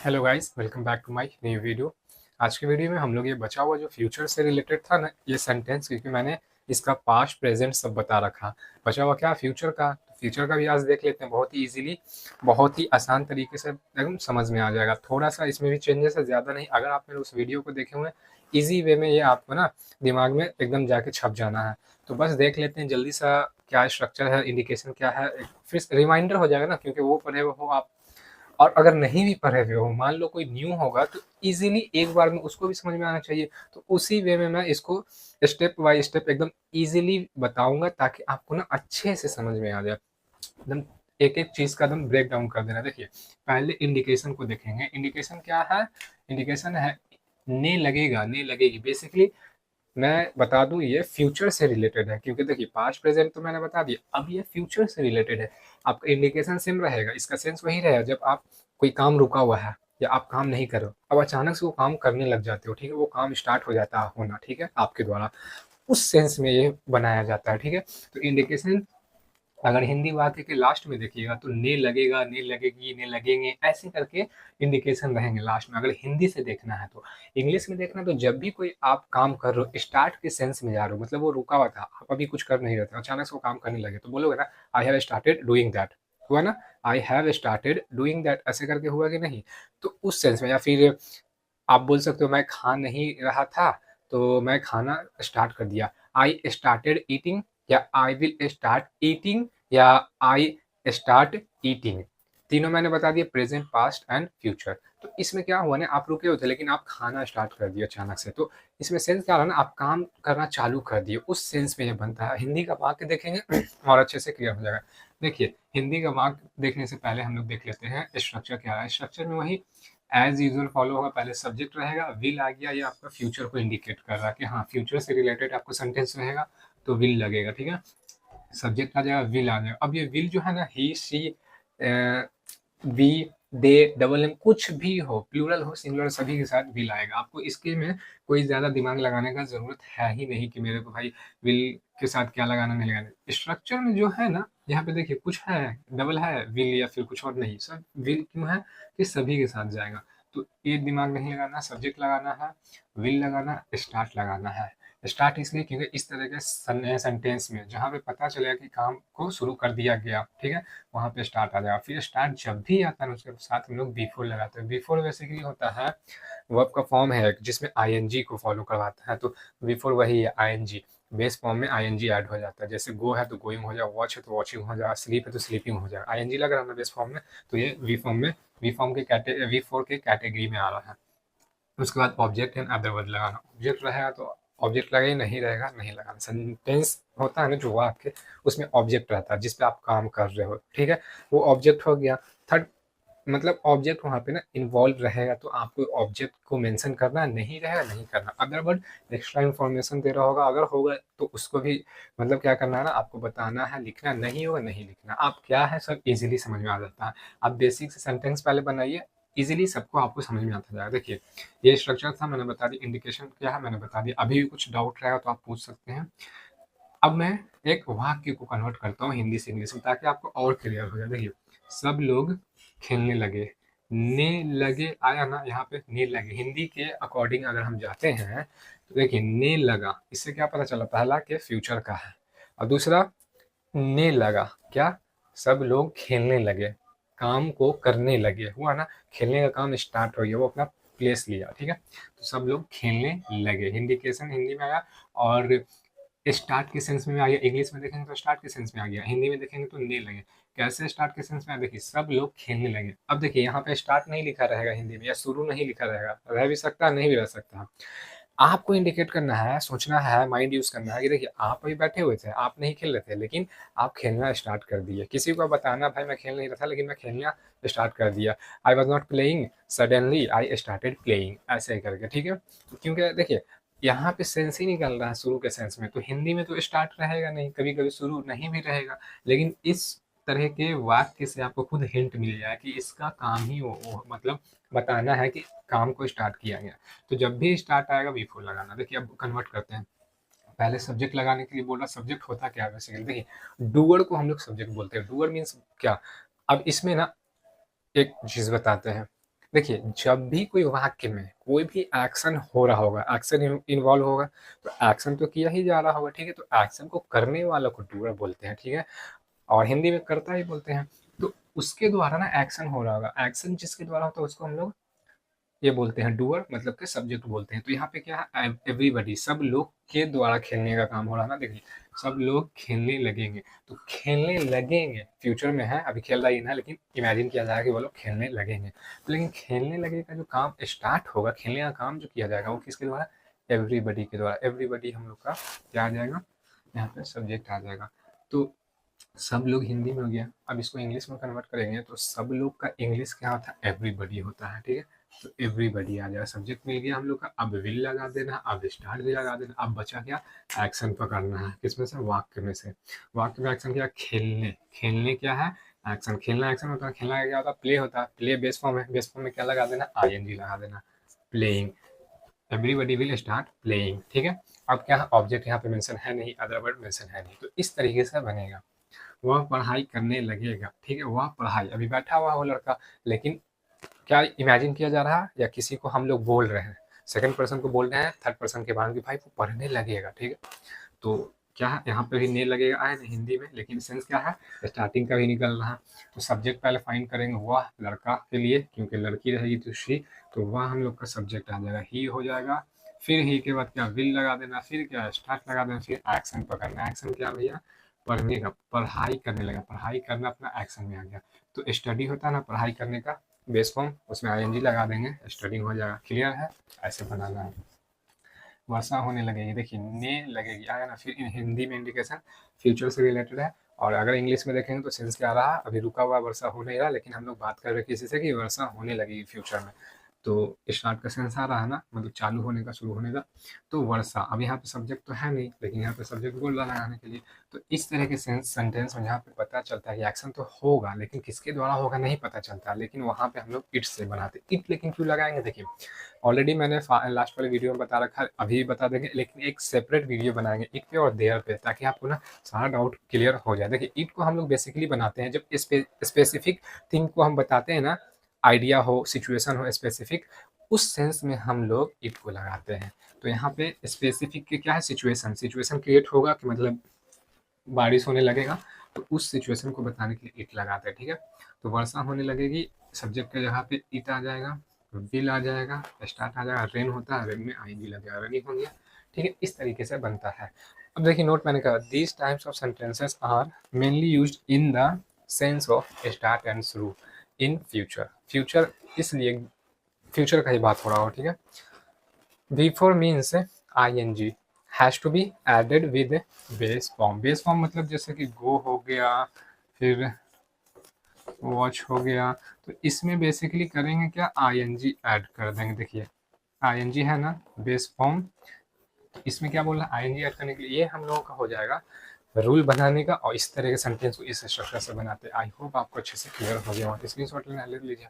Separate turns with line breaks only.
Hello guys, welcome back to my new video. आज की video में हम लोग ये बचा हुआ जो फ्यूचर से रिलेटेड था ना ये सेंटेंस, क्योंकि मैंने इसका पास्ट प्रेजेंट सब बता रखा। बचा हुआ क्या, फ्यूचर का। तो फ्यूचर का भी आज देख लेते हैं, बहुत ही इजीली, बहुत ही आसान तरीके से एकदम समझ में आ जाएगा। थोड़ा सा इसमें भी चेंजेस है, ज़्यादा नहीं। अगर आप मेरे उस वीडियो को देखे हुए ईजी वे में, ये आपको ना दिमाग में एकदम जाके छप जाना है। तो बस देख लेते हैं जल्दी सा, क्या स्ट्रक्चर है, इंडिकेशन क्या है, फिर रिमाइंडर हो जाएगा ना, क्योंकि वो पढ़े हुए हो आप। और अगर नहीं भी पढ़े हुए हो, मान लो कोई न्यू होगा, तो इजीली एक बार में उसको भी समझ में आना चाहिए। तो उसी वे में मैं इसको स्टेप बाय स्टेप एकदम इजीली बताऊंगा, ताकि आपको ना अच्छे से समझ में आ जाए। एकदम एक एक चीज का एकदम ब्रेक डाउन कर देना। देखिए, पहले इंडिकेशन को देखेंगे। इंडिकेशन क्या है? इंडिकेशन है ने लगेगा, ने लगेगी। बेसिकली मैं बता दूं, ये फ्यूचर से रिलेटेड है, क्योंकि देखिए पास्ट प्रेजेंट तो मैंने बता दिया, अब ये फ्यूचर से रिलेटेड है। आपका इंडिकेशन सेम रहेगा, इसका सेंस वही रहेगा। जब आप कोई काम रुका हुआ है या आप काम नहीं कर रहे हो, अब अचानक से वो काम करने लग जाते हो, ठीक है, वो काम स्टार्ट हो जाता है होना, ठीक है, आपके द्वारा, उस सेंस में ये बनाया जाता है, ठीक है। तो इंडिकेशन अगर हिंदी वाक्य के लास्ट में देखिएगा तो ने लगेगा, ने लगेगी, ने लगेंगे, ऐसे करके इंडिकेशन रहेंगे लास्ट में, अगर हिंदी से देखना है। तो इंग्लिश में देखना, तो जब भी कोई आप काम कर रहे हो, स्टार्ट के सेंस में जा रहे हो, मतलब वो रुका हुआ था, आप अभी कुछ कर नहीं रहे थे, अचानक से वो काम करने लगे, तो बोलोगे ना, I have started doing that. हुआ ना, I have started doing that, ऐसे करके हुआ कि नहीं? तो उस सेंस में। या फिर आप बोल सकते हो, मैं खा नहीं रहा था, तो मैं खाना स्टार्ट कर दिया, आई स्टार्टेड ईटिंग, या आई विल स्टार्ट ईटिंग, या आई स्टार्ट ईटिंग। तीनों मैंने बता दिए, प्रेजेंट, पास्ट एंड फ्यूचर। तो इसमें क्या हुआ ना, आप रुके होते लेकिन आप खाना स्टार्ट कर दिए अचानक से, तो इसमें सेंस क्या रहा ना, आप काम करना चालू कर दिए, उस सेंस में ये बनता है। हिंदी का वाक्य देखेंगे और अच्छे से क्लियर हो जाएगा। देखिए, हिंदी का वाक्य देखने से पहले हम लोग देख लेते हैं स्ट्रक्चर क्या है। स्ट्रक्चर में वही एज यूजुअल फॉलो होगा। पहले सब्जेक्ट रहेगा, विल आ गया, ये आपका फ्यूचर को इंडिकेट कर रहा है कि हाँ, फ्यूचर से रिलेटेड आपको सेंटेंस रहेगा, तो विल लगेगा, ठीक है। सब्जेक्ट आ जाएगा, विल आ जाएगा। अब ये विल जो है ना, he, she, we, they, double M, कुछ भी हो, प्लूरल हो, सिंगुलर, सभी के साथ विल आएगा। आपको इसके में कोई ज्यादा दिमाग लगाने का जरूरत है ही नहीं कि मेरे को भाई विल के साथ क्या लगाना, नहीं लगाना। स्ट्रक्चर में जो है ना, यहाँ पे देखिए, कुछ है, डबल है, विल या फिर कुछ और नहीं, सब विल क्यों है कि सभी के साथ जाएगा। तो ये दिमाग नहीं लगाना, सब्जेक्ट लगाना है, विल लगाना, स्टार्ट लगाना है। स्टार्ट इसलिए क्योंकि इस तरह के सेंटेंस में जहाँ पे पता चलेगा कि काम को शुरू कर दिया गया, ठीक है, वहाँ पे स्टार्ट आ जाएगा। फिर स्टार्ट जब भी आता है उसके साथ हम लोग बिफोर लगाते हैं। बिफोर बेसिकली होता है वर्ब का फॉर्म है जिसमें आईएनजी को फॉलो करवाता है। तो बिफोर वही है आईएनजी, बेस फॉर्म में आईएनजी ऐड हो जाता है। जैसे गो है तो गोइंग हो जाए, वॉच है तो वॉचिंग हो जाए, स्लीप है तो स्लीपिंग हो जाए। आईएनजी लग रहा है बेस फॉर्म में, तो ये वी फॉर्म में, वी फोर के कैटेगरी में आ रहा है। उसके बाद ऑब्जेक्ट एंड अदर वर्ड लगाना। ऑब्जेक्ट रहेगा तो ऑब्जेक्ट लगेगा, नहीं रहेगा नहीं लगाना। सेंटेंस होता है ना जो वाक्य, उसमें ऑब्जेक्ट रहता है जिस पे आप काम कर रहे हो, ठीक है, वो ऑब्जेक्ट हो गया। थर्ड, मतलब ऑब्जेक्ट वहाँ पे ना इन्वॉल्व रहेगा, तो आपको ऑब्जेक्ट को मेंशन करना, नहीं रहेगा नहीं करना। अदर वर्ड एक्स्ट्रा इन्फॉर्मेशन दे रहा होगा, अगर होगा तो उसको भी मतलब क्या करना है ना, आपको बताना है, लिखना नहीं होगा नहीं लिखना। आप क्या है, सब इजीली समझ में आ जाता है। आप बेसिक से सेंटेंस पहले बनाइए, इजीली सबको आपको समझ में आता जाएगा। देखिए, ये स्ट्रक्चर था, मैंने बता दिया। इंडिकेशन क्या है मैंने बता दिया। अभी भी कुछ डाउट रहेगा तो आप पूछ सकते हैं। अब मैं एक वाक्य को कन्वर्ट करता हूँ हिंदी से इंग्लिश में, ताकि आपको और क्लियर हो जाए। देखिए, सब लोग खेलने लगे, ने लगे आया ना, यहाँ पे ने लगे। हिंदी के अकॉर्डिंग अगर हम जाते हैं तो देखिए, ने लगा, इससे क्या पता चला, पहला के फ्यूचर का है, और दूसरा ने लगा क्या, सब लोग खेलने लगे, काम को करने लगे, हुआ ना, खेलने का काम स्टार्ट हो गया, वो अपना प्लेस लिया, ठीक है। तो सब लोग खेलने लगे, इंडिकेशन हिंदी में आया। और स्टार्ट के सेंस में आ गया, इंग्लिश में देखेंगे तो स्टार्ट के सेंस में आ गया, हिंदी में देखेंगे तो ने लगे। कैसे स्टार्ट के सेंस में आया, देखिए, सब लोग खेलने लगे। अब देखिए, यहाँ पे स्टार्ट नहीं लिखा रहेगा हिंदी में, या शुरू नहीं लिखा रहेगा, रह भी सकता है नहीं भी रह सकता। आपको इंडिकेट करना है, सोचना है, माइंड यूज करना है कि देखिए, आप अभी बैठे हुए थे, आप नहीं खेल रहे थे, लेकिन आप खेलना स्टार्ट कर दिए। किसी को बताना, भाई मैं खेल नहीं रहा था लेकिन मैं खेलना स्टार्ट कर दिया। I was not playing, suddenly I started playing, ऐसे ही करके, ठीक है। क्योंकि देखिए, यहाँ पे सेंस ही निकल रहा है शुरू के सेंस में, तो हिंदी में तो स्टार्ट रहेगा नहीं, कभी कभी शुरू नहीं भी रहेगा। लेकिन इस तरह के वाक्य से आपको खुद हिंट मिल जाए कि इसका काम ही वो मतलब बताना है कि काम को स्टार्ट किया गया। तो जब भी स्टार्ट आएगा वी फोर लगाना। देखिए, अब कन्वर्ट करते हैं। पहले सब्जेक्ट लगाने के लिए बोला, सब्जेक्ट होता क्या है बेसिकली, देखिए, डूअर को हम लोग सब्जेक्ट बोलते हैं। डूअर मीन्स क्या? अब इसमें ना एक चीज बताते हैं। देखिए, जब भी कोई वाक्य में कोई भी एक्शन हो रहा होगा, एक्शन इन्वॉल्व होगा, तो एक्शन तो किया ही जा रहा होगा, ठीक है? तो एक्शन को करने वालों को डूअर बोलते हैं, ठीक है? और हिंदी में कर्ता ही बोलते हैं। तो उसके द्वारा ना एक्शन हो रहा होगा, एक्शन जिसके द्वारा होता है उसको हम लोग ये बोलते हैं डूअर, मतलब कि सब्जेक्ट बोलते हैं। तो यहाँ पे क्या है, एवरीबॉडी, सब लोग के द्वारा खेलने का काम हो रहा है ना। देखिए, सब लोग खेलने लगेंगे, तो खेलने लगेंगे फ्यूचर में है, अभी खेल रहा ही ना, लेकिन इमेजिन किया जाएगा कि वो लोग खेलने लगेंगे। तो लेकिन खेलने लगेगा जो काम स्टार्ट होगा, खेलने का काम जो किया जाएगा वो किसके द्वारा, एवरीबॉडी के द्वारा। एवरीबॉडी हम लोग का क्या आ जाएगा, यहाँ पे सब्जेक्ट आ जाएगा। तो सब लोग हिंदी में हो गया, अब इसको इंग्लिश में कन्वर्ट करेंगे तो सब लोग का इंग्लिश क्या होता है, एवरीबॉडी होता है, ठीक है? तो एवरीबॉडी आ जाएगा, सब्जेक्ट मिल गया हम लोग का। अब विल लगा देना, अब स्टार्ट भी लगा देना, अब बचा क्या, एक्शन पकड़ना है, किसमें से, वाक्य में से। वाक्य में एक्शन क्या, खेलने, खेलने क्या है, एक्शन, खेलना एक्शन होता है। खेलना क्या होता है, प्ले होता है, प्ले बेस फॉर्म है, बेस फॉर्म में क्या लगा देना, आईएनजी लगा देना, playing, everybody will start playing, ठीक है? अब क्या है, ऑब्जेक्ट यहाँ पे मेंशन है नहीं, अदर वर्ड मेंशन है नहीं, तो इस तरीके से बनेगा। वह पढ़ाई करने लगेगा, ठीक है? वह पढ़ाई, अभी बैठा हुआ है वो लड़का, लेकिन क्या इमेजिन किया जा रहा है, या किसी को हम लोग बोल रहे हैं, सेकंड पर्सन को बोल रहे हैं, थर्ड पर्सन के बारे में कि भाई वो पढ़ने लगेगा, ठीक है? तो क्या है, यहाँ पे भी ने लगेगा आए ना हिंदी में, लेकिन सेंस क्या है, स्टार्टिंग का भी निकल रहा है। तो सब्जेक्ट पहले फाइंड करेंगे, वह लड़का के लिए, क्योंकि लड़की रहेगी तो शी, तो वह हम लोग का सब्जेक्ट आ जाएगा, ही हो जाएगा। फिर ही के बाद क्या, विल लगा देना, फिर क्या, स्टार्ट लगा देना, फिर एक्शन पकड़ना। एक्शन क्या भैया, पढ़ने का, पढ़ाई करने लगा, पढ़ाई करना अपना एक्शन में आ गया। तो स्टडी होता है ना पढ़ाई करने का बेस फॉर्म, उसमें आईएनजी लगा देंगे, स्टडिंग हो जाएगा। क्लियर है, ऐसे बनाना है। वर्षा होने लगेगी, देखिए ने लगेगी आया ना, फिर इन हिंदी में इंडिकेशन फ्यूचर से रिलेटेड है। और अगर इंग्लिश में देखेंगे तो सेंस क्या रहा, अभी रुका हुआ वर्षा हो नहीं रहा, लेकिन हम लोग बात कर रहे हैं किसी से कि वर्षा होने लगेगी फ्यूचर में। तो स्टार्ट का सेंस आ रहा है ना, मतलब चालू होने का, शुरू होने का। तो वर्षा, अब यहाँ पे सब्जेक्ट तो है नहीं, लेकिन यहाँ पे सब्जेक्ट बोल रहा लगाने के लिए। तो इस तरह के सेंटेंस में यहाँ पे पता चलता है कि एक्शन तो होगा, लेकिन किसके द्वारा होगा नहीं पता चलता, लेकिन वहाँ पे हम लोग इट से बनाते। इट लेकिन क्यों लगाएंगे, देखिए ऑलरेडी मैंने लास्ट वाले वीडियो में बता रखा है, अभी बता देंगे, लेकिन एक सेपरेट वीडियो बनाएंगे इट पे और देयर पे, ताकि आपको ना सारा डाउट क्लियर हो जाए। देखिए इट को हम लोग बेसिकली बनाते हैं जब स्पेसिफिक थिंग को हम बताते हैं ना, आइडिया हो, सिचुएशन हो स्पेसिफिक, उस सेंस में हम लोग इट को लगाते हैं। तो यहाँ पे स्पेसिफिक के क्या है, सिचुएशन, सिचुएशन क्रिएट होगा कि मतलब बारिश होने लगेगा, तो उस सिचुएशन को बताने के लिए इट लगाते हैं, ठीक है? तो वर्षा होने लगेगी, सब्जेक्ट के जगह पे इट आ जाएगा, विल आ जाएगा, स्टार्ट आ जाएगा, रेन होता है, रेन में आईएनजी लग जाएगा, रनिंग हो गया, ठीक है? इस तरीके से बनता है। अब देखिए नोट मैंने कहा, these types of sentences are mainly used in the sense of start and शुरू इन फ्यूचर। फ्यूचर इसलिए फ्यूचर का ही बात हो रहा हो, ठीक है? Before means ING has to be added with base form. Base form मतलब जैसे कि गो हो गया, फिर वॉच हो गया, तो इसमें बेसिकली करेंगे क्या, आईएनजी ऐड कर देंगे। देखिए आईएनजी है ना बेस फॉर्म, इसमें क्या बोल रहा है, आईएनजी ऐड करने के लिए ये हम लोगों का हो जाएगा रूल बनाने का, और इस तरह के सेंटेंस को इस स्ट्रक्चर से बनाते हैं। आई होप आपको अच्छे से क्लियर हो गया, स्क्रीन शॉट लेना ले लीजिए।